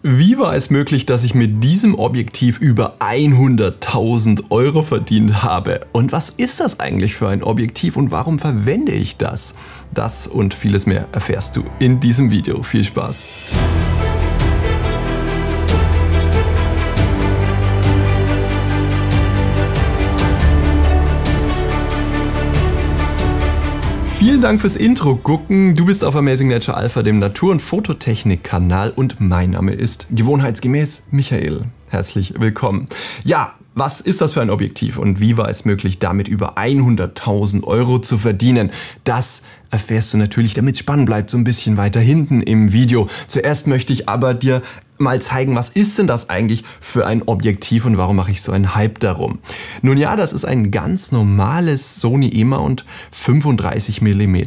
Wie war es möglich, dass ich mit diesem Objektiv über 100.000 Euro verdient habe? Und was ist das eigentlich für ein Objektiv und warum verwende ich das? Das und vieles mehr erfährst du in diesem Video. Viel Spaß! Vielen Dank fürs Intro gucken. Du bist auf Amazing Nature Alpha, dem Natur- und Fototechnik-Kanal, und mein Name ist gewohnheitsgemäß Michael. Herzlich willkommen. Ja, was ist das für ein Objektiv und wie war es möglich, damit über 100.000 Euro zu verdienen? Das erfährst du natürlich, damit es spannend bleibt, so ein bisschen weiter hinten im Video. Zuerst möchte ich aber dir mal zeigen, was ist denn das eigentlich für ein Objektiv und warum mache ich so einen Hype darum? Nun ja, das ist ein ganz normales Sony E-Mount 35 mm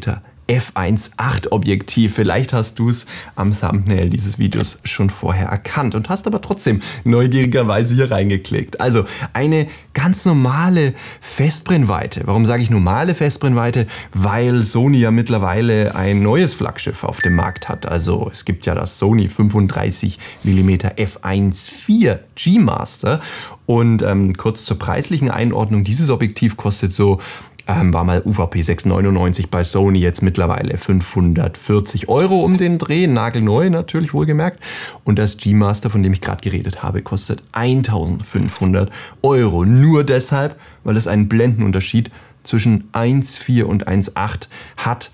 f1.8 Objektiv. Vielleicht hast du es am Thumbnail dieses Videos schon vorher erkannt und hast aber trotzdem neugierigerweise hier reingeklickt. Also eine ganz normale Festbrennweite. Warum sage ich normale Festbrennweite? Weil Sony ja mittlerweile ein neues Flaggschiff auf dem Markt hat. Also es gibt ja das Sony 35 mm f1.4 G Master und kurz zur preislichen Einordnung, dieses Objektiv kostet so war mal UVP 699 bei Sony, jetzt mittlerweile 540 Euro um den Dreh, nagelneu natürlich wohlgemerkt. Und das G Master, von dem ich gerade geredet habe, kostet 1.500 Euro. Nur deshalb, weil es einen Blendenunterschied zwischen 1.4 und 1.8 hat.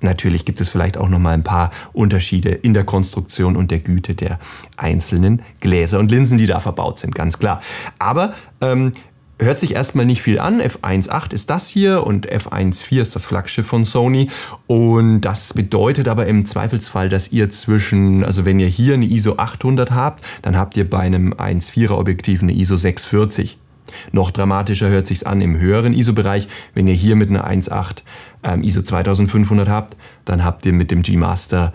Natürlich gibt es vielleicht auch noch mal ein paar Unterschiede in der Konstruktion und der Güte der einzelnen Gläser und Linsen, die da verbaut sind, ganz klar. Aber hört sich erstmal nicht viel an. f1.8 ist das hier und f1.4 ist das Flaggschiff von Sony. Und das bedeutet aber im Zweifelsfall, dass ihr also wenn ihr hier eine ISO 800 habt, dann habt ihr bei einem 1.4er Objektiv eine ISO 640. Noch dramatischer hört sich's an im höheren ISO-Bereich. Wenn ihr hier mit einer 1.8 ISO 2500 habt, dann habt ihr mit dem G Master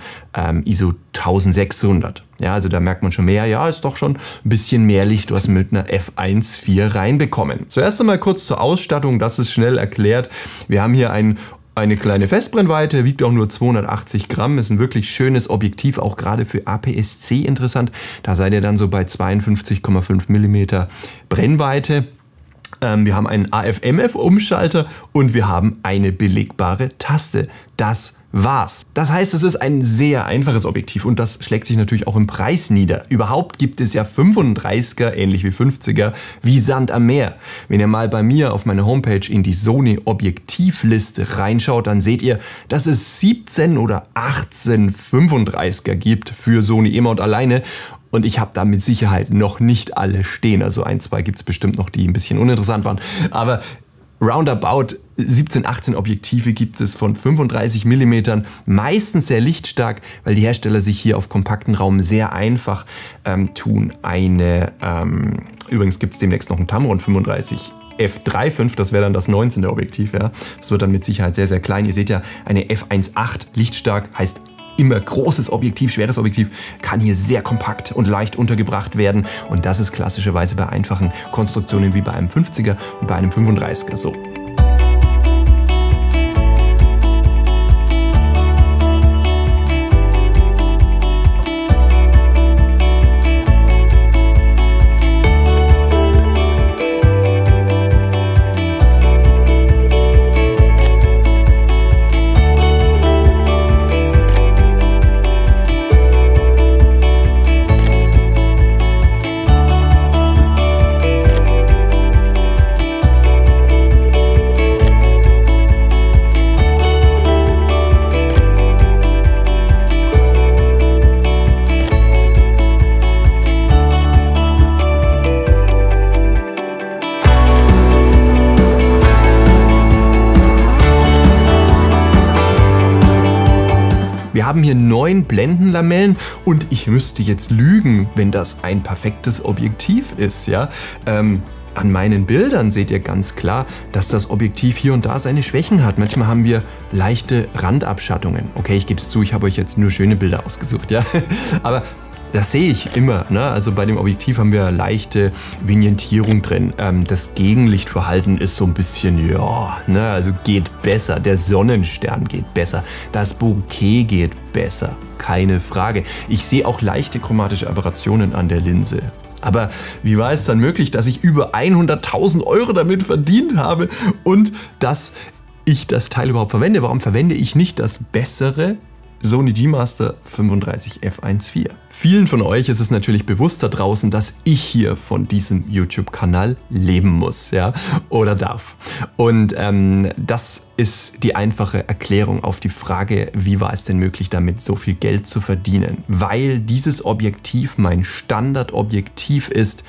ISO 1600. Ja, also da merkt man schon mehr, ja, ist doch schon ein bisschen mehr Licht, was mit einer f1.4 reinbekommen. Zuerst einmal kurz zur Ausstattung, das ist schnell erklärt. Wir haben hier eine kleine Festbrennweite, wiegt auch nur 280 Gramm, ist ein wirklich schönes Objektiv, auch gerade für APS-C interessant. Da seid ihr dann so bei 52,5 mm Brennweite. Wir haben einen AF-MF-Umschalter und wir haben eine belegbare Taste. Das war's. Das heißt, es ist ein sehr einfaches Objektiv und das schlägt sich natürlich auch im Preis nieder. Überhaupt gibt es ja 35er, ähnlich wie 50er, wie Sand am Meer. Wenn ihr mal bei mir auf meiner Homepage in die Sony Objektivliste reinschaut, dann seht ihr, dass es 17 oder 18 35er gibt für Sony E-Mount alleine. Und ich habe da mit Sicherheit noch nicht alle stehen. Also ein, zwei gibt es bestimmt noch, die ein bisschen uninteressant waren. Aber roundabout 17, 18 Objektive gibt es von 35 mm, meistens sehr lichtstark, weil die Hersteller sich hier auf kompakten Raum sehr einfach tun. Übrigens gibt es demnächst noch einen Tamron 35 f3.5, das wäre dann das 19. Objektiv. Ja. Das wird dann mit Sicherheit sehr, sehr klein. Ihr seht ja, eine f1.8 lichtstark heißt immer großes Objektiv, schweres Objektiv, kann hier sehr kompakt und leicht untergebracht werden. Und das ist klassischerweise bei einfachen Konstruktionen wie bei einem 50er und bei einem 35er so. Wir haben hier 9 Blendenlamellen und ich müsste jetzt lügen, wenn das ein perfektes Objektiv ist. Ja? An meinen Bildern seht ihr ganz klar, dass das Objektiv hier und da seine Schwächen hat. Manchmal haben wir leichte Randabschattungen. Okay, ich gebe es zu, ich habe euch jetzt nur schöne Bilder ausgesucht. Ja? Aber Das sehe ich immer, ne? Also bei dem Objektiv haben wir leichte Vignettierung drin. Das Gegenlichtverhalten ist so ein bisschen, ja, ne? Also geht besser. Der Sonnenstern geht besser. Das Bokeh geht besser. Keine Frage. Ich sehe auch leichte chromatische Aberrationen an der Linse. Aber wie war es dann möglich, dass ich über 100.000 Euro damit verdient habe und dass ich das Teil überhaupt verwende? Warum verwende ich nicht das bessere Sony G-Master 35 f1.4. Vielen von euch ist es natürlich bewusst da draußen, dass ich hier von diesem YouTube-Kanal leben muss, ja, oder darf. Und das ist die einfache Erklärung auf die Frage, wie war es denn möglich, damit so viel Geld zu verdienen? Weil dieses Objektiv mein Standardobjektiv ist,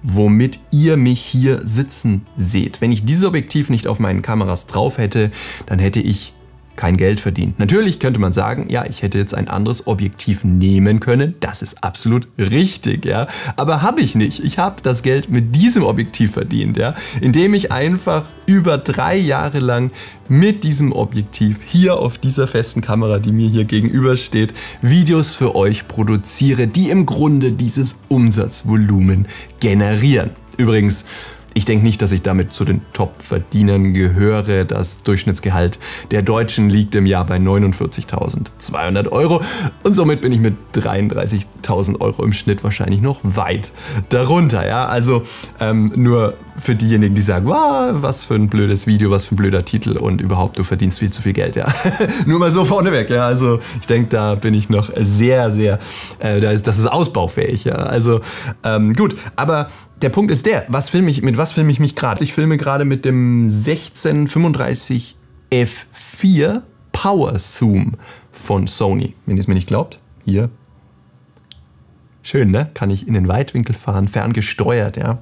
womit ihr mich hier sitzen seht. Wenn ich dieses Objektiv nicht auf meinen Kameras drauf hätte, dann hätte ich kein Geld verdient. Natürlich könnte man sagen, ja, ich hätte jetzt ein anderes Objektiv nehmen können. Das ist absolut richtig, ja. Aber habe ich nicht. Ich habe das Geld mit diesem Objektiv verdient, ja, indem ich einfach über 3 Jahre lang mit diesem Objektiv hier auf dieser festen Kamera, die mir hier gegenübersteht, Videos für euch produziere, die im Grunde dieses Umsatzvolumen generieren. Übrigens, ich denke nicht, dass ich damit zu den Top-Verdienern gehöre. Das Durchschnittsgehalt der Deutschen liegt im Jahr bei 49.200 Euro und somit bin ich mit 33.000 Euro im Schnitt wahrscheinlich noch weit darunter. Ja? Also nur für diejenigen, die sagen, wow, was für ein blödes Video, was für ein blöder Titel und überhaupt, du verdienst viel zu viel Geld. Ja? Nur mal so vorneweg. Ja? Also ich denke, da bin ich noch sehr, das ist ausbaufähig. Ja? Also gut, aber der Punkt ist der, mit was filme ich mich gerade? Ich filme gerade mit dem 1635 f4 Power Zoom von Sony. Wenn ihr es mir nicht glaubt, hier. Schön, ne? Kann ich in den Weitwinkel fahren, ferngesteuert, ja.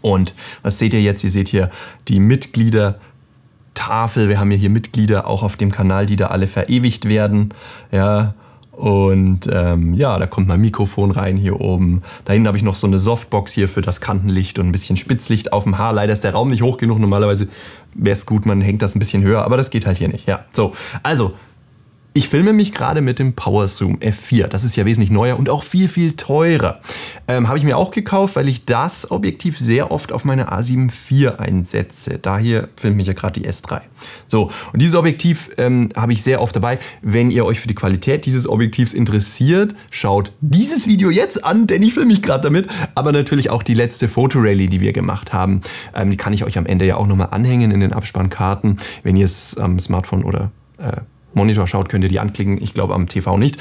Und was seht ihr jetzt? Ihr seht hier die Mitgliedertafel. Wir haben hier Mitglieder auch auf dem Kanal, die da alle verewigt werden, ja. Und ja, da kommt mein Mikrofon rein hier oben. Da hinten habe ich noch so eine Softbox hier für das Kantenlicht und ein bisschen Spitzlicht auf dem Haar. Leider ist der Raum nicht hoch genug. Normalerweise wäre es gut, man hängt das ein bisschen höher, aber das geht halt hier nicht. Ja, so, also ich filme mich gerade mit dem PowerZoom F4. Das ist ja wesentlich neuer und auch viel, viel teurer. Habe ich mir auch gekauft, weil ich das Objektiv sehr oft auf meine A7 IV einsetze. Daher filmt mich ja gerade die S3. So, und dieses Objektiv habe ich sehr oft dabei. Wenn ihr euch für die Qualität dieses Objektivs interessiert, schaut dieses Video jetzt an, denn ich filme mich gerade damit. Aber natürlich auch die letzte Fotorally, die wir gemacht haben. Die kann ich euch am Ende ja auch nochmal anhängen in den Abspannkarten, wenn ihr es am Smartphone oder Monitor schaut, könnt ihr die anklicken. Ich glaube am TV nicht.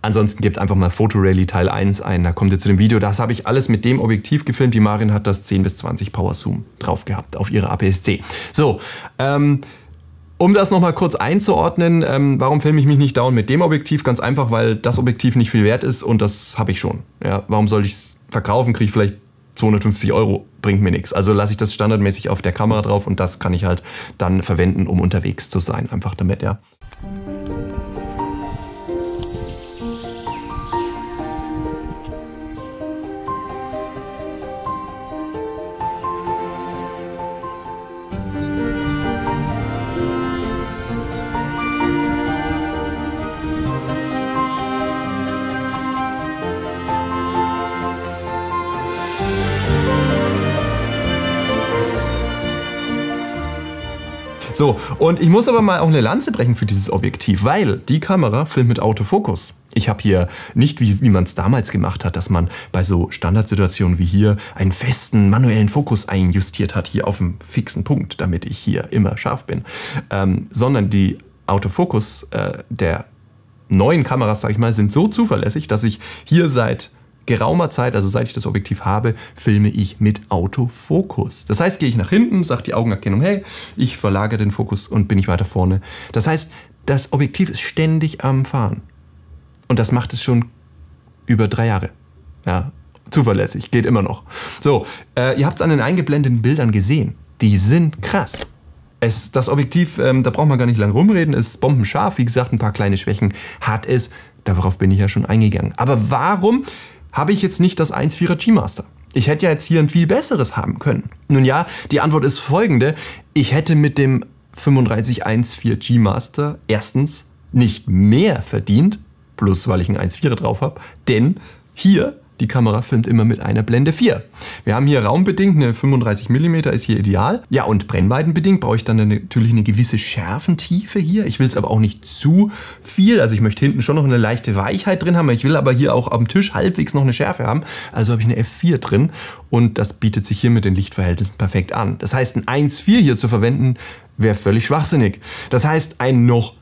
Ansonsten gebt einfach mal Fotorally Teil 1 ein. Da kommt ihr zu dem Video. Das habe ich alles mit dem Objektiv gefilmt. Die Marin hat das 10 bis 20 Power Zoom drauf gehabt auf ihre APS-C. So, um das nochmal kurz einzuordnen, warum filme ich mich nicht dauernd mit dem Objektiv? Ganz einfach, weil das Objektiv nicht viel wert ist und das habe ich schon. Ja, warum soll ich es verkaufen? Kriege ich vielleicht 250 Euro, bringt mir nichts. Also lasse ich das standardmäßig auf der Kamera drauf und das kann ich halt dann verwenden, um unterwegs zu sein. Einfach damit, ja. So, und ich muss aber mal auch eine Lanze brechen für dieses Objektiv, weil die Kamera filmt mit Autofokus. Ich habe hier nicht, wie man es damals gemacht hat, dass man bei so Standardsituationen wie hier einen festen manuellen Fokus einjustiert hat, hier auf einem fixen Punkt, damit ich hier immer scharf bin. Sondern die Autofokus der neuen Kameras, sag ich mal, sind so zuverlässig, dass ich hier seit geraumer Zeit, also seit ich das Objektiv habe, filme ich mit Autofokus. Das heißt, gehe ich nach hinten, sagt die Augenerkennung, hey, ich verlagere den Fokus und bin ich weiter vorne. Das heißt, das Objektiv ist ständig am Fahren. Und das macht es schon über 3 Jahre. Ja, zuverlässig, geht immer noch. So, ihr habt es an den eingeblendeten Bildern gesehen. Die sind krass. Das Objektiv, da braucht man gar nicht lange rumreden, ist bombenscharf. Wie gesagt, ein paar kleine Schwächen hat es. Darauf bin ich ja schon eingegangen. Aber warum habe ich jetzt nicht das 1.4er G-Master? Ich hätte ja jetzt hier ein viel besseres haben können. Nun ja, die Antwort ist folgende. Ich hätte mit dem 35 1.4 G-Master erstens nicht mehr verdient, Plus, weil ich einen 1,4er drauf habe. Denn hier, die Kamera filmt immer mit einer Blende 4. Wir haben hier raumbedingt eine 35 mm, ist hier ideal. Ja, und brennweitenbedingt brauche ich dann natürlich eine gewisse Schärfentiefe hier. Ich will es aber auch nicht zu viel. Also ich möchte hinten schon noch eine leichte Weichheit drin haben. Ich will aber hier auch am Tisch halbwegs noch eine Schärfe haben. Also habe ich eine F4 drin und das bietet sich hier mit den Lichtverhältnissen perfekt an. Das heißt, ein 1,4 hier zu verwenden, wäre völlig schwachsinnig. Das heißt, ein noch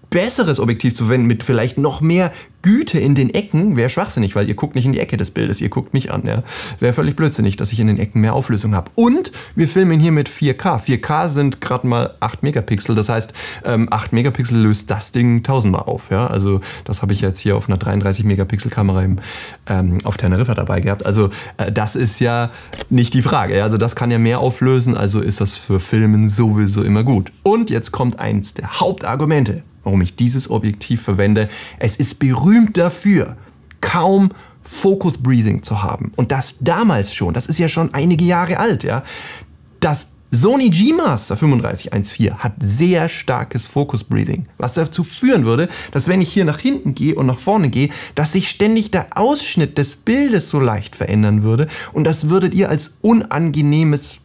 besseres Objektiv zu verwenden mit vielleicht noch mehr Güte in den Ecken wäre schwachsinnig, weil ihr guckt nicht in die Ecke des Bildes, ihr guckt mich an. Ja. Wäre völlig blödsinnig, dass ich in den Ecken mehr Auflösung habe. Und wir filmen hier mit 4K. 4K sind gerade mal 8 Megapixel, das heißt 8 Megapixel löst das Ding 1000-mal auf. Ja. Also das habe ich jetzt hier auf einer 33 Megapixel Kamera auf Teneriffa dabei gehabt. Also das ist ja nicht die Frage. Ja. Also das kann ja mehr auflösen, also ist das für Filmen sowieso immer gut. Und jetzt kommt eins der Hauptargumente, warum ich dieses Objektiv verwende. Es ist berühmt dafür, kaum Focus Breathing zu haben. Und das damals schon, das ist ja schon einige Jahre alt. Ja. Das Sony G-Master 35-1.4 hat sehr starkes Focus Breathing, was dazu führen würde, dass wenn ich hier nach hinten gehe und nach vorne gehe, dass sich ständig der Ausschnitt des Bildes so leicht verändern würde und das würdet ihr als unangenehmes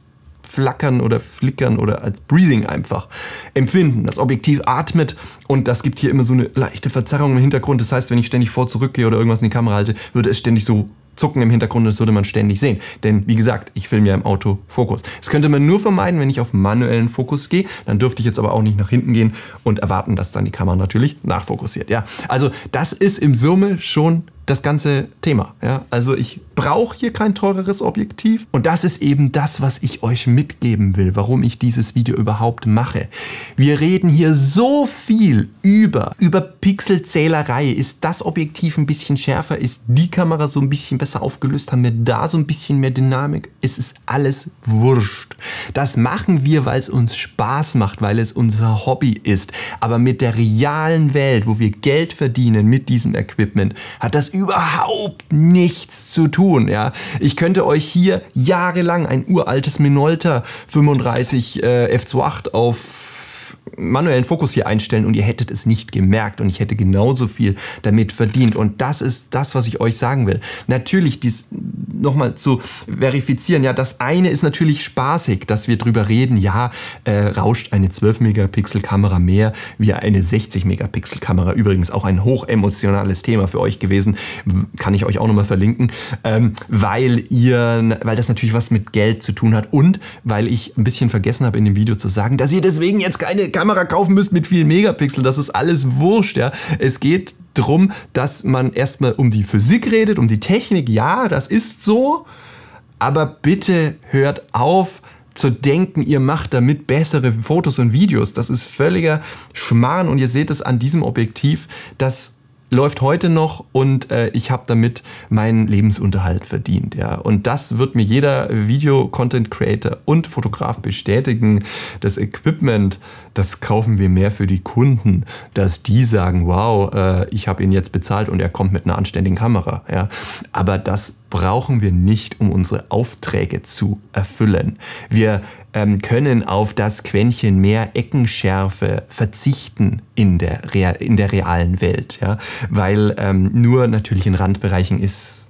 Flackern oder Flickern oder als Breathing einfach empfinden. Das Objektiv atmet und das gibt hier immer so eine leichte Verzerrung im Hintergrund. Das heißt, wenn ich ständig vor zurückgehe oder irgendwas in die Kamera halte, würde es ständig so zucken im Hintergrund, das würde man ständig sehen. Denn wie gesagt, ich filme ja im Autofokus. Das könnte man nur vermeiden, wenn ich auf manuellen Fokus gehe. Dann dürfte ich jetzt aber auch nicht nach hinten gehen und erwarten, dass dann die Kamera natürlich nachfokussiert. Ja, also das ist im Summe schon das ganze Thema. Ja? Also ich brauche hier kein teureres Objektiv und das ist eben das, was ich euch mitgeben will, warum ich dieses Video überhaupt mache. Wir reden hier so viel über Pixelzählerei. Ist das Objektiv ein bisschen schärfer? Ist die Kamera so ein bisschen besser aufgelöst? Haben wir da so ein bisschen mehr Dynamik? Es ist alles wurscht. Das machen wir, weil es uns Spaß macht, weil es unser Hobby ist. Aber mit der realen Welt, wo wir Geld verdienen mit diesem Equipment, hat das überhaupt nichts zu tun. Ja? Ich könnte euch hier jahrelang ein uraltes Minolta 35 f2.8 auf manuellen Fokus hier einstellen und ihr hättet es nicht gemerkt und ich hätte genauso viel damit verdient. Und das ist das, was ich euch sagen will. Natürlich, dies nochmal zu verifizieren, ja, das eine ist natürlich spaßig, dass wir drüber reden, ja, rauscht eine 12-Megapixel-Kamera mehr wie eine 60-Megapixel-Kamera. Übrigens auch ein hochemotionales Thema für euch gewesen, kann ich euch auch nochmal verlinken, weil das natürlich was mit Geld zu tun hat und weil ich ein bisschen vergessen habe in dem Video zu sagen, dass ihr deswegen jetzt keine Kamera kaufen müsst mit vielen Megapixel, das ist alles wurscht, ja. Es geht darum, dass man erstmal um die Physik redet, um die Technik, ja, das ist so, aber bitte hört auf zu denken, ihr macht damit bessere Fotos und Videos. Das ist völliger Schmarrn und ihr seht es an diesem Objektiv, das läuft heute noch und ich habe damit meinen Lebensunterhalt verdient. Ja. Und das wird mir jeder Video-Content-Creator und Fotograf bestätigen. Das Equipment, das kaufen wir mehr für die Kunden, dass die sagen, wow, ich habe ihn jetzt bezahlt und er kommt mit einer anständigen Kamera. Ja. Aber das brauchen wir nicht, um unsere Aufträge zu erfüllen. Wir können auf das Quäntchen mehr Eckenschärfe verzichten in der realen Welt, ja? Weil nur natürlich in Randbereichen ist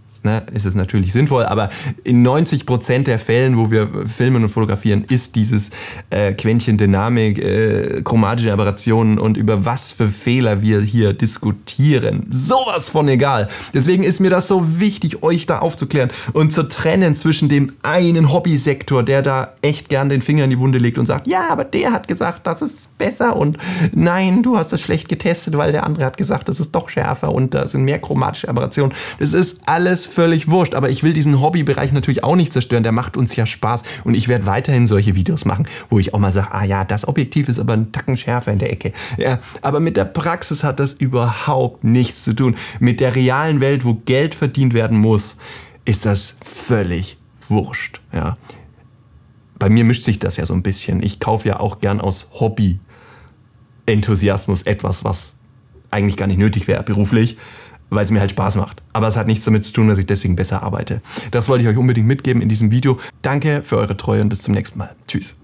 es natürlich sinnvoll, aber in 90% der Fällen, wo wir filmen und fotografieren, ist dieses Quäntchen Dynamik, chromatische Aberrationen und über was für Fehler wir hier diskutieren. Sowas von egal. Deswegen ist mir das so wichtig, euch da aufzuklären und zu trennen zwischen dem einen Hobbysektor, der da echt gern den Finger in die Wunde legt und sagt, ja, aber der hat gesagt, das ist besser und nein, du hast das schlecht getestet, weil der andere hat gesagt, das ist doch schärfer und da sind mehr chromatische Aberrationen. Das ist alles völlig wurscht, aber ich will diesen Hobbybereich natürlich auch nicht zerstören, der macht uns ja Spaß und ich werde weiterhin solche Videos machen, wo ich auch mal sage, ah ja, das Objektiv ist aber ein Tacken schärfer in der Ecke. Ja, aber mit der Praxis hat das überhaupt nichts zu tun. Mit der realen Welt, wo Geld verdient werden muss, ist das völlig wurscht. Ja. Bei mir mischt sich das ja so ein bisschen. Ich kaufe ja auch gern aus Hobby-Enthusiasmus etwas, was eigentlich gar nicht nötig wäre beruflich, weil es mir halt Spaß macht. Aber es hat nichts damit zu tun, dass ich deswegen besser arbeite. Das wollte ich euch unbedingt mitgeben in diesem Video. Danke für eure Treue und bis zum nächsten Mal. Tschüss.